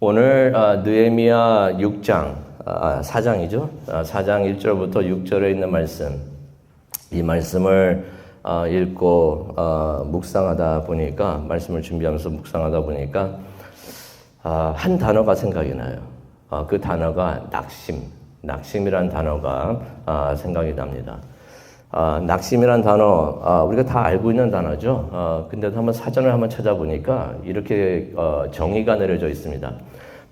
오늘 느헤미야 6장, 4장이죠. 4장 1절부터 6절에 있는 말씀. 이 말씀을 읽고 묵상하다 보니까, 말씀을 준비하면서 묵상하다 보니까 한 단어가 생각이 나요. 그 단어가 낙심이란 단어가 생각이 납니다. 낙심이란 단어, 우리가 다 알고 있는 단어죠. 근데 한번 사전을 한번 찾아보니까 이렇게 정의가 내려져 있습니다.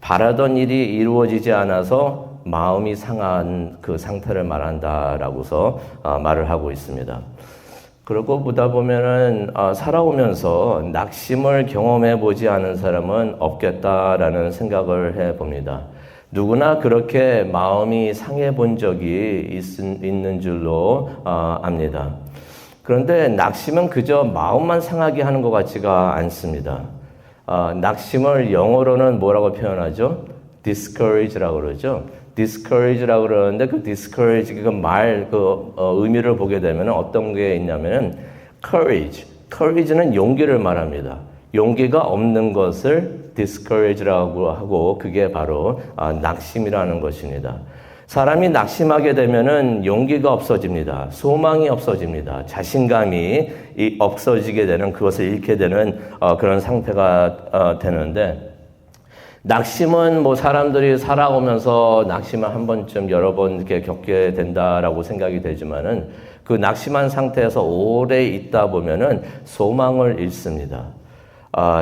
바라던 일이 이루어지지 않아서 마음이 상한 그 상태를 말한다라고서 말을 하고 있습니다. 그러고 보다 보면은 살아오면서 낙심을 경험해 보지 않은 사람은 없겠다라는 생각을 해 봅니다. 누구나 그렇게 마음이 상해 본 적이 있는 줄로 압니다. 그런데 낙심은 그저 마음만 상하게 하는 것 같지가 않습니다. 낙심을 영어로는 뭐라고 표현하죠? discourage라고 그러죠. discourage라고 그러는데 그 discourage 의미를 보게 되면 어떤 게 있냐면 courage는 용기를 말합니다. 용기가 없는 것을 discourage라고 하고 그게 바로 낙심이라는 것입니다. 사람이 낙심하게 되면은 용기가 없어집니다. 소망이 없어집니다. 자신감이 없어지게 되는, 그것을 잃게 되는 그런 상태가 되는데, 낙심은 뭐 사람들이 살아오면서 낙심을 한 번쯤 여러 번 이렇게 겪게 된다라고 생각이 되지만은 그 낙심한 상태에서 오래 있다 보면은 소망을 잃습니다.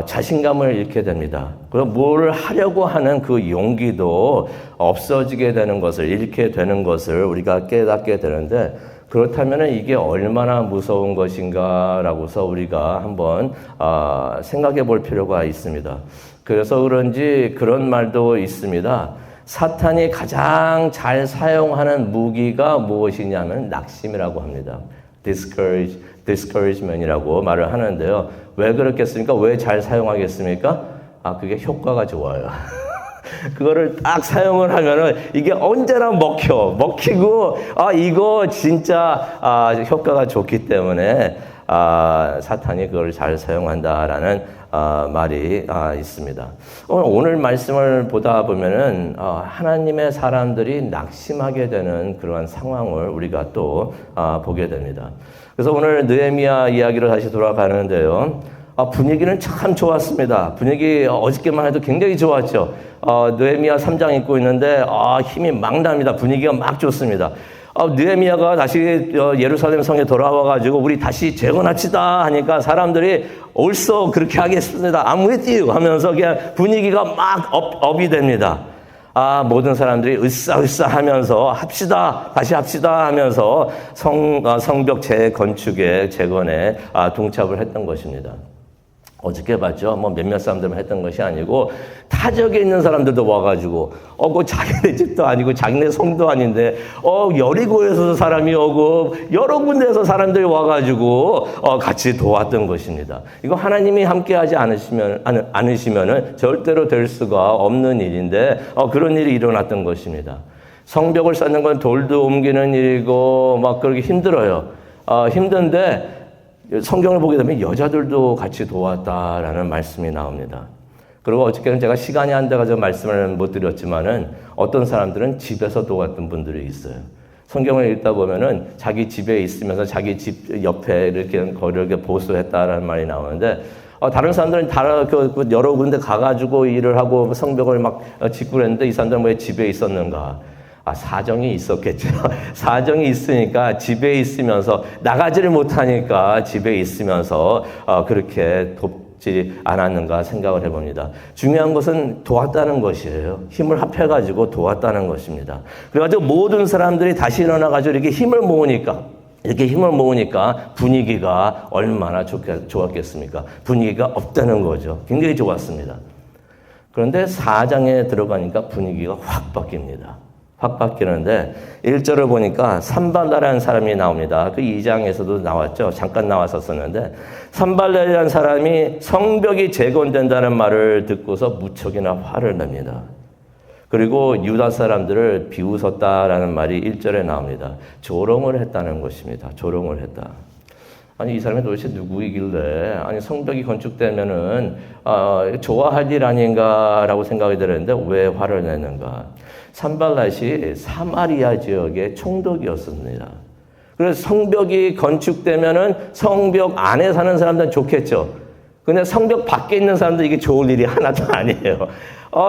자신감을 잃게 됩니다. 그리고 뭘 하려고 하는 그 용기도 없어지게 되는 것을, 잃게 되는 것을 우리가 깨닫게 되는데, 그렇다면 이게 얼마나 무서운 것인가라고서 우리가 한번 생각해 볼 필요가 있습니다. 그래서 그런지 그런 말도 있습니다. 사탄이 가장 잘 사용하는 무기가 무엇이냐면 낙심이라고 합니다. discouragement이라고 말을 하는데요. 왜 그렇겠습니까? 왜 잘 사용하겠습니까? 그게 효과가 좋아요. 그거를 딱 사용을 하면은 이게 언제나 먹히고, 이거 진짜, 효과가 좋기 때문에, 사탄이 그걸 잘 사용한다라는, 말이, 있습니다. 오늘 말씀을 보다 보면은, 하나님의 사람들이 낙심하게 되는 그러한 상황을 우리가 또, 보게 됩니다. 그래서 오늘 느헤미야 이야기로 다시 돌아가는데요. 분위기는 참 좋았습니다. 분위기 어저께만 해도 굉장히 좋았죠. 느헤미야 3장 읽고 있는데 힘이 막 납니다. 분위기가 막 좋습니다. 느헤미야가 다시 예루살렘 성에 돌아와가지고 우리 다시 재건합시다 하니까 사람들이 옳소 그렇게 하겠습니다. I'm with you 하면서 그냥 분위기가 막 업이 됩니다. 모든 사람들이 으쌰으쌰 하면서 다시 합시다 하면서 성벽 재건에 동참을 했던 것입니다. 어저께 봤죠? 몇몇 사람들만 했던 것이 아니고, 타적에 있는 사람들도 와가지고, 그 자기네 집도 아니고, 자기네 성도 아닌데, 여리고에서 사람이 오고, 여러 군데에서 사람들이 와가지고, 같이 도왔던 것입니다. 이거 하나님이 함께하지 않으시면은 절대로 될 수가 없는 일인데, 그런 일이 일어났던 것입니다. 성벽을 쌓는 건 돌도 옮기는 일이고, 그렇게 힘들어요. 힘든데, 성경을 보게 되면 여자들도 같이 도왔다라는 말씀이 나옵니다. 그리고 어저께는 제가 시간이 안 돼가지고 말씀을 못 드렸지만은 어떤 사람들은 집에서 도왔던 분들이 있어요. 성경을 읽다 보면은 자기 집에 있으면서 자기 집 옆에 이렇게 거리를 보수했다라는 말이 나오는데, 다른 사람들은 여러 군데 가가지고 일을 하고 성벽을 막 짓고 그랬는데 이 사람들은 왜 집에 있었는가? 사정이 있었겠죠. 사정이 있으니까 집에 있으면서 나가지를 못하니까 집에 있으면서 그렇게 돕지 않았는가 생각을 해봅니다. 중요한 것은 도왔다는 것이에요. 힘을 합해가지고 도왔다는 것입니다. 그래가지고 모든 사람들이 다시 일어나가지고 이렇게 힘을 모으니까 분위기가 얼마나 좋았겠습니까? 분위기가 없다는 거죠. 굉장히 좋았습니다. 그런데 4장에 들어가니까 분위기가 확 바뀝니다. 확 바뀌는데 1절을 보니까 산발라라는 사람이 나옵니다. 그 2장에서도 나왔죠. 잠깐 나왔었는데 산발라라는 사람이 성벽이 재건된다는 말을 듣고서 무척이나 화를 냅니다. 그리고 유다 사람들을 비웃었다라는 말이 1절에 나옵니다. 조롱을 했다는 것입니다. 조롱을 했다. 아니 이 사람이 도대체 누구이길래 아니 성벽이 건축되면은 좋아할 일 아닌가라고 생각이 들었는데 왜 화를 내는가? 산발랏이 사마리아 지역의 총독이었습니다. 그래서 성벽이 건축되면은 성벽 안에 사는 사람들은 좋겠죠. 근데 성벽 밖에 있는 사람들 이게 좋을 일이 하나도 아니에요.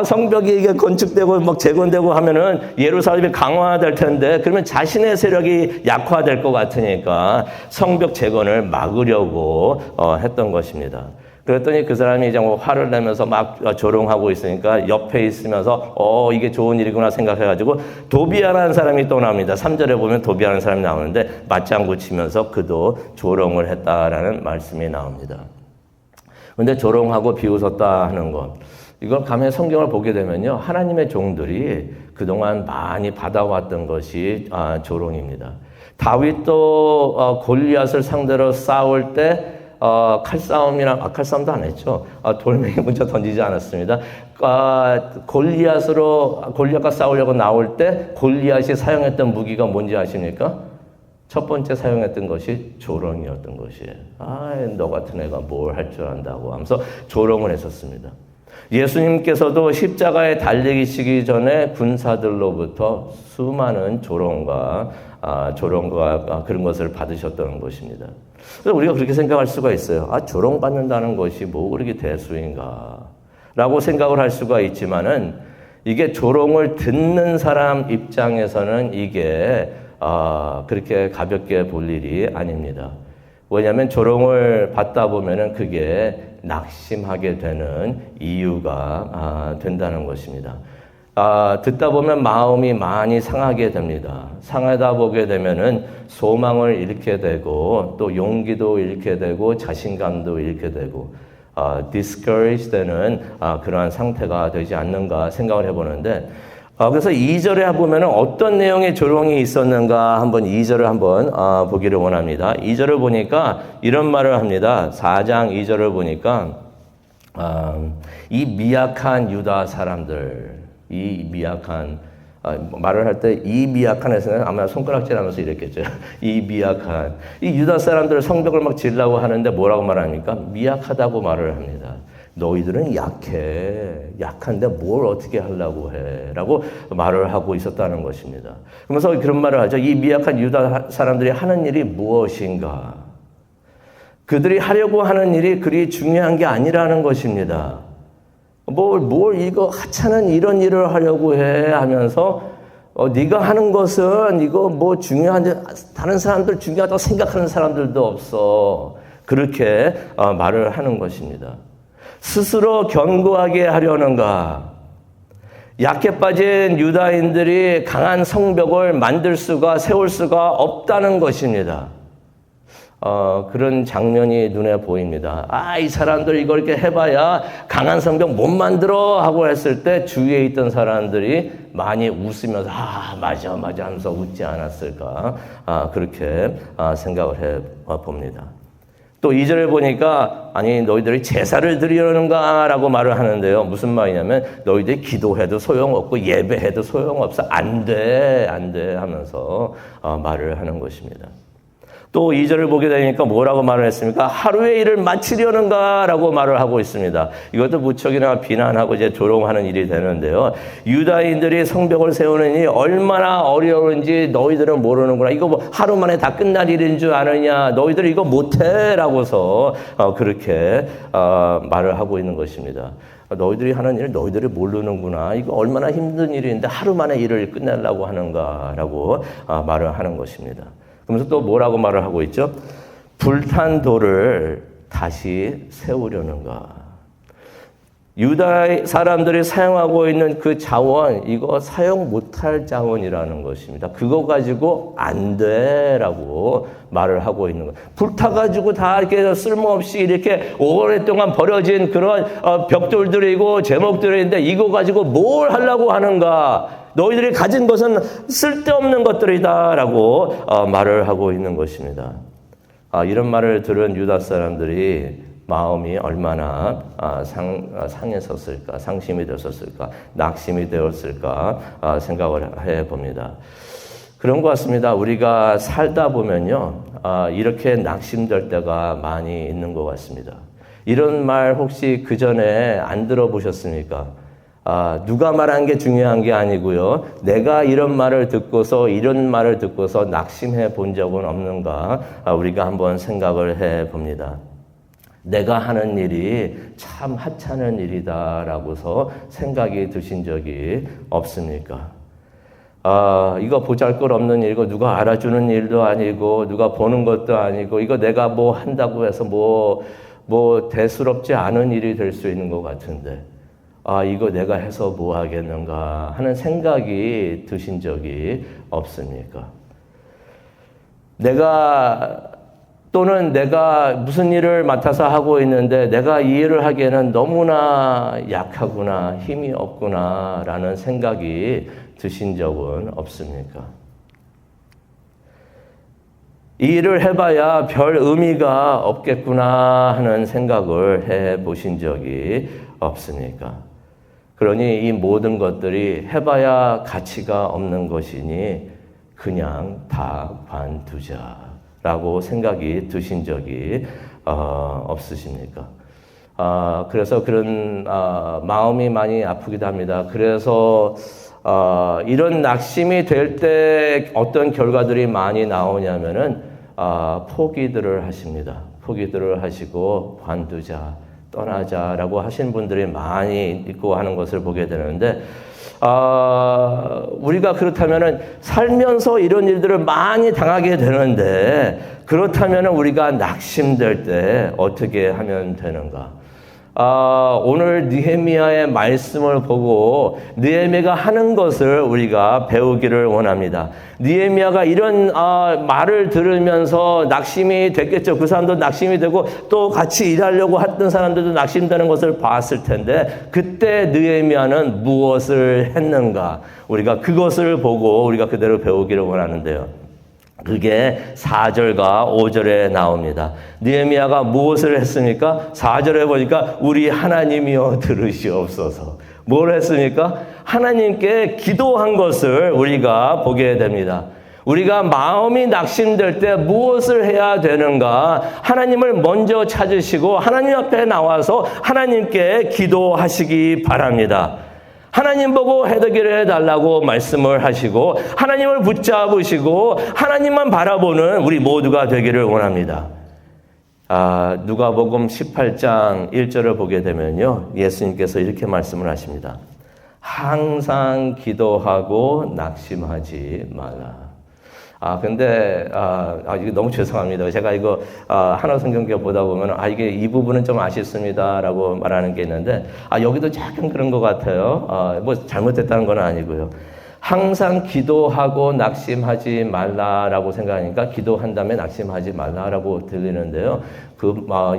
성벽이 이게 건축되고 막 재건되고 하면은 예루살렘이 강화될 텐데 그러면 자신의 세력이 약화될 것 같으니까 성벽 재건을 막으려고 했던 것입니다. 그랬더니 그 사람이 이제 뭐 화를 내면서 막 조롱하고 있으니까 옆에 있으면서 이게 좋은 일이구나 생각해가지고 도비아라는 사람이 또 나옵니다. 3절에 보면 도비아라는 사람이 나오는데 맞장구 치면서 그도 조롱을 했다라는 말씀이 나옵니다. 근데 조롱하고 비웃었다 하는 것. 이걸 가면 성경을 보게 되면요. 하나님의 종들이 그동안 많이 받아왔던 것이 조롱입니다. 다윗도 골리앗을 상대로 싸울 때 칼싸움도 안 했죠. 돌멩이 먼저 던지지 않았습니다. 골리앗과 싸우려고 나올 때 골리앗이 사용했던 무기가 뭔지 아십니까? 첫 번째 사용했던 것이 조롱이었던 것이에요. 너 같은 애가 뭘 할 줄 안다고 하면서 조롱을 했었습니다. 예수님께서도 십자가에 달리시기 전에 군사들로부터 수많은 조롱과 그런 것을 받으셨다는 것입니다. 그래서 우리가 그렇게 생각할 수가 있어요. 조롱받는다는 것이 뭐 그렇게 대수인가? 라고 생각을 할 수가 있지만은 이게 조롱을 듣는 사람 입장에서는 이게 그렇게 가볍게 볼 일이 아닙니다. 왜냐하면 조롱을 받다 보면은 그게 낙심하게 되는 이유가 된다는 것입니다. 듣다 보면 마음이 많이 상하게 됩니다. 상하다 보게 되면은 소망을 잃게 되고 또 용기도 잃게 되고 자신감도 잃게 되고 discouraged 되는 그러한 상태가 되지 않는가 생각을 해보는데 그래서 2절에 보면 어떤 내용의 조롱이 있었는가 한번 2절을 한번 보기를 원합니다. 2절을 보니까 이런 말을 합니다. 4장 2절을 보니까 이 미약한 유다 사람들, 이 미약한 말을 할 때 이 미약한에서는 아마 손가락질하면서 이랬겠죠. 이 유다 사람들 성벽을 막 지으려고 하는데 뭐라고 말합니까? 미약하다고 말을 합니다. 너희들은 약한데 뭘 어떻게 하려고 해? 라고 말을 하고 있었다는 것입니다. 그러면서 그런 말을 하죠. 이 미약한 유다 사람들이 하는 일이 무엇인가? 그들이 하려고 하는 일이 그리 중요한 게 아니라는 것입니다. 뭘 이거 하찮은 이런 일을 하려고 해 하면서 네가 하는 것은 이거 뭐 중요한데 다른 사람들 중요하다고 생각하는 사람들도 없어. 그렇게 말을 하는 것입니다. 스스로 견고하게 하려는가? 약해 빠진 유다인들이 강한 성벽을 만들 수가 세울 수가 없다는 것입니다. 그런 장면이 눈에 보입니다. 이 사람들 이걸 이렇게 해봐야 강한 성벽 못 만들어 하고 했을 때 주위에 있던 사람들이 많이 웃으면서 맞아 하면서 웃지 않았을까 그렇게 생각을 해 봅니다. 또 2절에 보니까 너희들이 제사를 드리려는가 라고 말을 하는데요. 무슨 말이냐면 너희들이 기도해도 소용없고 예배해도 소용없어. 안 돼 하면서 말을 하는 것입니다. 또 2절을 보게 되니까 뭐라고 말을 했습니까? 하루의 일을 마치려는가 라고 말을 하고 있습니다. 이것도 무척이나 비난하고 이제 조롱하는 일이 되는데요. 유다인들이 성벽을 세우는 일이 얼마나 어려운지 너희들은 모르는구나. 이거 뭐 하루 만에 다 끝날 일인 줄 아느냐. 너희들 이거 못해 라고서 그렇게 말을 하고 있는 것입니다. 너희들이 하는 일을 너희들이 모르는구나. 이거 얼마나 힘든 일인데 하루 만에 일을 끝내려고 하는가라고 말을 하는 것입니다. 그러면서 또 뭐라고 말을 하고 있죠? 불탄 돌을 다시 세우려는가. 유다 사람들이 사용하고 있는 그 자원, 이거 사용 못할 자원이라는 것입니다. 그거 가지고 안 돼라고 말을 하고 있는 거예요. 불타가지고 다 이렇게 쓸모없이 이렇게 오랫동안 버려진 그런 벽돌들이고 제목들인데 이거 가지고 뭘 하려고 하는가. 너희들이 가진 것은 쓸데없는 것들이다라고 말을 하고 있는 것입니다. 이런 말을 들은 유다 사람들이 마음이 얼마나 상했었을까, 상심이 되었을까, 낙심이 되었을까 생각을 해봅니다. 그런 것 같습니다. 우리가 살다 보면요, 이렇게 낙심될 때가 많이 있는 것 같습니다. 이런 말 혹시 그 전에 안 들어보셨습니까? 누가 말한 게 중요한 게 아니고요. 내가 이런 말을 듣고서 낙심해 본 적은 없는가? 우리가 한번 생각을 해 봅니다. 내가 하는 일이 참 하찮은 일이다라고서 생각이 드신 적이 없습니까? 이거 보잘것없는 일이고 누가 알아주는 일도 아니고 누가 보는 것도 아니고 이거 내가 뭐 한다고 해서 뭐 대수롭지 않은 일이 될 수 있는 것 같은데 이거 내가 해서 뭐 하겠는가 하는 생각이 드신 적이 없습니까? 내가 무슨 일을 맡아서 하고 있는데 내가 이 일을 하기에는 너무나 약하구나, 힘이 없구나 라는 생각이 드신 적은 없습니까? 이 일을 해봐야 별 의미가 없겠구나 하는 생각을 해보신 적이 없습니까? 그러니 이 모든 것들이 해봐야 가치가 없는 것이니 그냥 다 관두자라고 생각이 드신 적이 없으십니까? 그래서 그런 마음이 많이 아프기도 합니다. 그래서 이런 낙심이 될 때 어떤 결과들이 많이 나오냐면은 포기들을 하십니다. 포기들을 하시고 관두자, 떠나자라고 하신 분들이 많이 있고 하는 것을 보게 되는데 우리가 그렇다면은 살면서 이런 일들을 많이 당하게 되는데 그렇다면은 우리가 낙심될 때 어떻게 하면 되는가? 오늘 느헤미야의 말씀을 보고 느헤미야가 하는 것을 우리가 배우기를 원합니다. 느헤미야가 이런 말을 들으면서 낙심이 됐겠죠. 그 사람도 낙심이 되고 또 같이 일하려고 했던 사람들도 낙심되는 것을 봤을 텐데 그때 느헤미야는 무엇을 했는가? 우리가 그것을 보고 우리가 그대로 배우기를 원하는데요. 그게 4절과 5절에 나옵니다. 느헤미야가 무엇을 했습니까? 4절에 보니까 우리 하나님이여 들으시옵소서. 뭘 했습니까? 하나님께 기도한 것을 우리가 보게 됩니다. 우리가 마음이 낙심될 때 무엇을 해야 되는가? 하나님을 먼저 찾으시고 하나님 앞에 나와서 하나님께 기도하시기 바랍니다. 하나님 보고 해결해 달라고 말씀을 하시고 하나님을 붙잡으시고 하나님만 바라보는 우리 모두가 되기를 원합니다. 누가복음 18장 1절을 보게 되면요. 예수님께서 이렇게 말씀을 하십니다. 항상 기도하고 낙심하지 말라. 근데, 이거 너무 죄송합니다. 제가 이거, 하나 성경교 보다 보면, 이게 이 부분은 좀 아쉽습니다. 라고 말하는 게 있는데, 여기도 약간 그런 것 같아요. 뭐 잘못됐다는 건 아니고요. 항상 기도하고 낙심하지 말라라고 생각하니까 기도한 다음에 낙심하지 말라라고 들리는데요.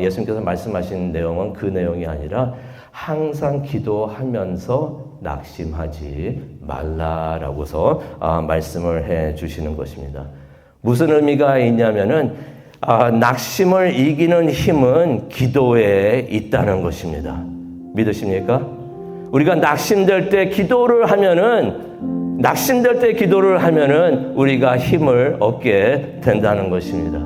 예수님께서 말씀하신 내용은 그 내용이 아니라 항상 기도하면서 낙심하지 말라라고서 말씀을 해 주시는 것입니다. 무슨 의미가 있냐면은 낙심을 이기는 힘은 기도에 있다는 것입니다. 믿으십니까? 우리가 낙심될 때 기도를 하면은 우리가 힘을 얻게 된다는 것입니다.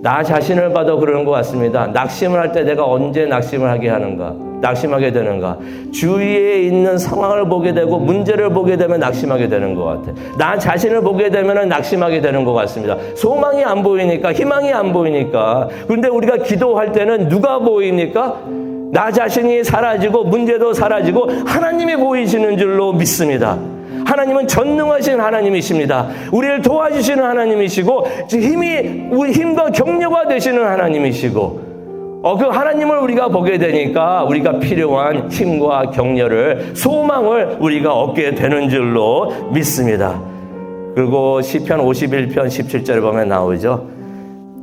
나 자신을 봐도 그러는 것 같습니다. 낙심을 할 때 내가 언제 낙심하게 되는가? 주위에 있는 상황을 보게 되고 문제를 보게 되면 낙심하게 되는 것 같아. 나 자신을 보게 되면 낙심하게 되는 것 같습니다. 소망이 안 보이니까, 희망이 안 보이니까. 그런데 우리가 기도할 때는 누가 보입니까? 나 자신이 사라지고 문제도 사라지고 하나님이 보이시는 줄로 믿습니다. 하나님은 전능하신 하나님이십니다. 우리를 도와주시는 하나님이시고 우리 힘과 격려가 되시는 하나님이시고 그 하나님을 우리가 보게 되니까 우리가 필요한 힘과 격려를 소망을 우리가 얻게 되는 줄로 믿습니다. 그리고 시편 51편 17절에 보면 나오죠.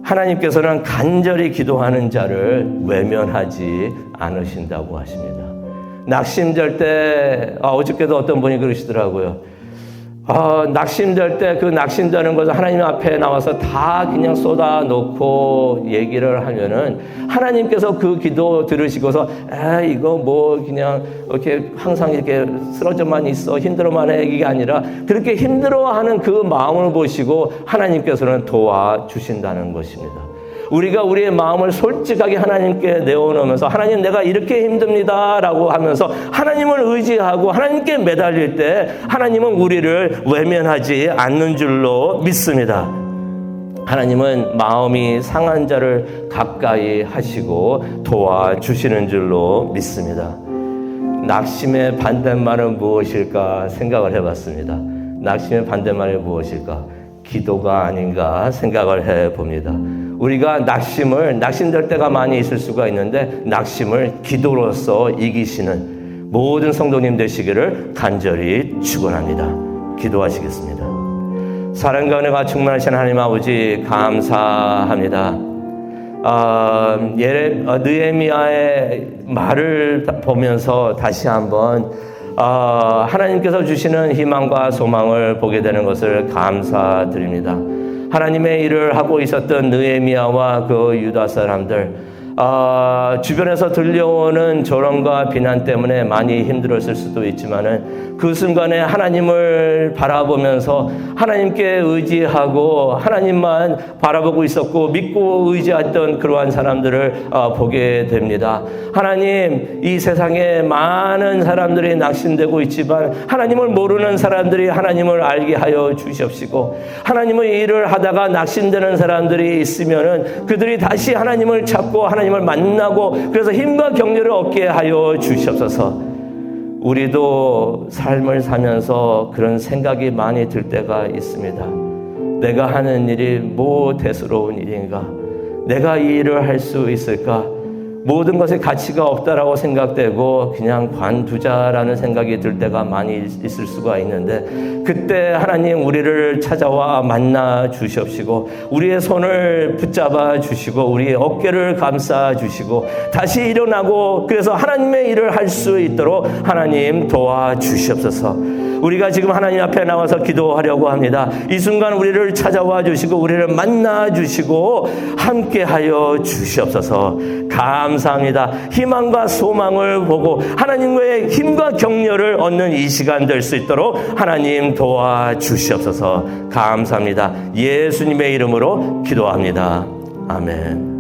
하나님께서는 간절히 기도하는 자를 외면하지 않으신다고 하십니다. 낙심될 때 어저께도 어떤 분이 그러시더라고요. 낙심될 때 그 낙심되는 것을 하나님 앞에 나와서 다 그냥 쏟아놓고 얘기를 하면은 하나님께서 그 기도 들으시고서 이거 뭐 그냥 이렇게 항상 이렇게 쓰러져만 있어 힘들어만 해 이게 아니라 그렇게 힘들어하는 그 마음을 보시고 하나님께서는 도와주신다는 것입니다. 우리가 우리의 마음을 솔직하게 하나님께 내어놓으면서 하나님 내가 이렇게 힘듭니다 라고 하면서 하나님을 의지하고 하나님께 매달릴 때 하나님은 우리를 외면하지 않는 줄로 믿습니다. 하나님은 마음이 상한 자를 가까이 하시고 도와주시는 줄로 믿습니다. 낙심의 반대말은 무엇일까 생각을 해봤습니다. 낙심의 반대말이 무엇일까? 기도가 아닌가 생각을 해봅니다. 우리가 낙심될 때가 많이 있을 수가 있는데 낙심을 기도로서 이기시는 모든 성도님 되시기를 간절히 축원합니다. 기도하시겠습니다. 사랑과 은혜가 충만하신 하나님 아버지 감사합니다. 느헤미야의 말을 보면서 다시 한번 하나님께서 주시는 희망과 소망을 보게 되는 것을 감사드립니다. 하나님의 일을 하고 있었던 느헤미야와 그 유다 사람들 주변에서 들려오는 조롱과 비난 때문에 많이 힘들었을 수도 있지만은 그 순간에 하나님을 바라보면서 하나님께 의지하고 하나님만 바라보고 있었고 믿고 의지했던 그러한 사람들을 보게 됩니다. 하나님, 이 세상에 많은 사람들이 낙심되고 있지만 하나님을 모르는 사람들이 하나님을 알게 하여 주시옵시고 하나님의 일을 하다가 낙심되는 사람들이 있으면은 그들이 다시 하나님을 찾고 하나님을 만나고 그래서 힘과 격려를 얻게 하여 주시옵소서. 우리도 삶을 사면서 그런 생각이 많이 들 때가 있습니다. 내가 하는 일이 뭐 대수로운 일인가? 내가 이 일을 할 수 있을까? 모든 것에 가치가 없다라고 생각되고 그냥 관두자라는 생각이 들 때가 많이 있을 수가 있는데 그때 하나님 우리를 찾아와 만나 주시옵시고 우리의 손을 붙잡아 주시고 우리의 어깨를 감싸 주시고 다시 일어나고 그래서 하나님의 일을 할 수 있도록 하나님 도와주시옵소서. 우리가 지금 하나님 앞에 나와서 기도하려고 합니다. 이 순간 우리를 찾아와 주시고 우리를 만나 주시고 함께하여 주시옵소서. 감사합니다. 희망과 소망을 보고 하나님과의 힘과 격려를 얻는 이 시간 될 수 있도록 하나님 도와주시옵소서. 감사합니다. 예수님의 이름으로 기도합니다. 아멘.